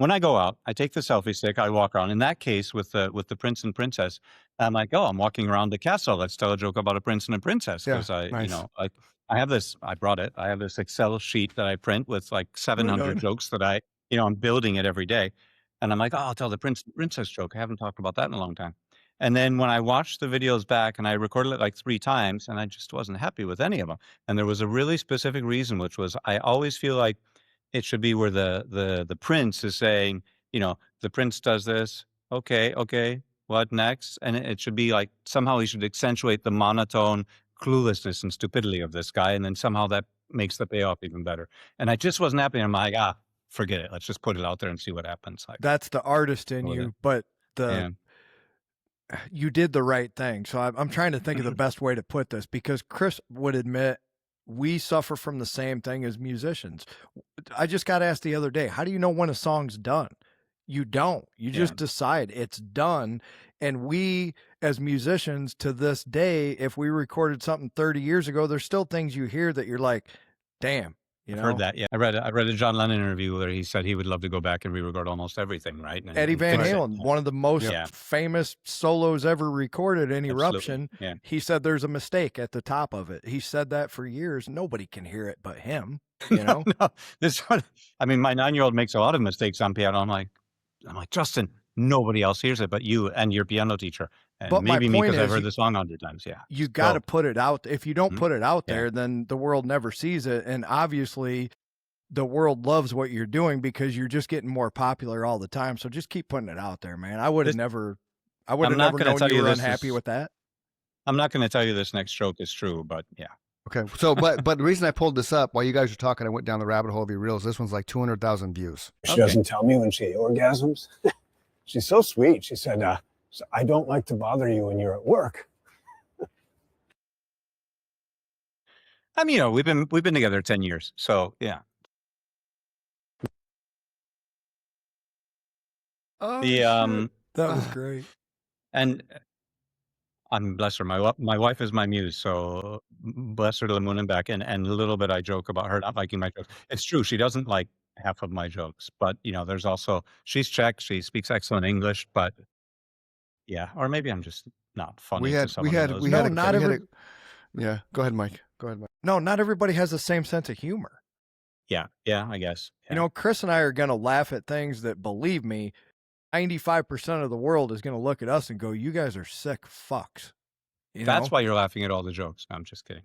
when I go out, I take the selfie stick, I walk around. In that case, with the prince and princess, I'm like, oh, I'm walking around the castle. Let's tell a joke about a prince and a princess Yeah, because nice. I have this. I brought it. I have this Excel sheet that I print with like Right 700 on. jokes that I'm building it every day, and I'm like, oh, I'll tell the prince and princess joke. I haven't talked about that in a long time. And then when I watched the videos back, and I recorded it like 3 times, and I just wasn't happy with any of them. And there was a really specific reason, which was I always feel like it should be where the prince is saying, the prince does this. Okay, okay. What next? And it should be like somehow he should accentuate the monotone cluelessness and stupidity of this guy, and then somehow that makes the payoff even better. And I just wasn't happy. I'm like, forget it. Let's just put it out there and see what happens. Like, That's the artist in go with it. you, but Yeah. you did the right thing. So I'm trying to think of the best way to put this, because Chris would admit we suffer from the same thing as musicians. I just got asked the other day, how do you know when a song's done? You don't. You just Yeah. decide it's done. And we, as musicians, to this day, if we recorded something 30 years ago, there's still things you hear that you're like, damn, you I've know? heard that. Yeah. I read a John Lennon interview where he said he would love to go back and re-record almost everything, right? Eddie And Van fix it. Halen, one of the most Yeah. famous solos ever recorded in Absolutely. Eruption. Yeah. He said there's a mistake at the top of it. He said that for years. Nobody can hear it but him, you know? No, I mean, my 9-year-old makes a lot of mistakes on piano. I'm like, Justin, nobody else hears it but you and your piano teacher, and But my maybe me point because I've is, heard the song 100 times. Yeah. you got to Go. put it out. If you don't Mhm. put it out Yeah. there, then the world never sees it. And obviously, the world loves what you're doing because you're just getting more popular all the time. So just keep putting it out there, man. I would have This never I'm not gonna known tell you you were this unhappy is with that. I'm not gonna tell you this next joke is true, but yeah. Okay. So, but the reason I pulled this up while you guys were talking, I went down the rabbit hole of your reels. This one's like 200,000 views. She Okay. doesn't tell me when she orgasms. She's so sweet. She said, I don't like to bother you when you're at work. I mean, we've been together 10 years, so yeah. Oh, The, that was great. and I'm bless her. My wife is my muse, so bless her to the moon and back. And a little bit I joke about her not liking my jokes. It's true. She doesn't like half of my jokes, but there's also she's Czech. She speaks excellent English, but yeah, or maybe I'm just not funny to someone who knows me. Yeah. Go ahead, Mike. Go ahead, Mike. No, not everybody has the same sense of humor. Yeah, I guess. You Yeah. know, Chris and I are going to laugh at things that, believe me, 95% of the world is going to look at us and go, you guys are sick fucks. You know? That's why you're laughing at all the jokes. No, I'm just kidding.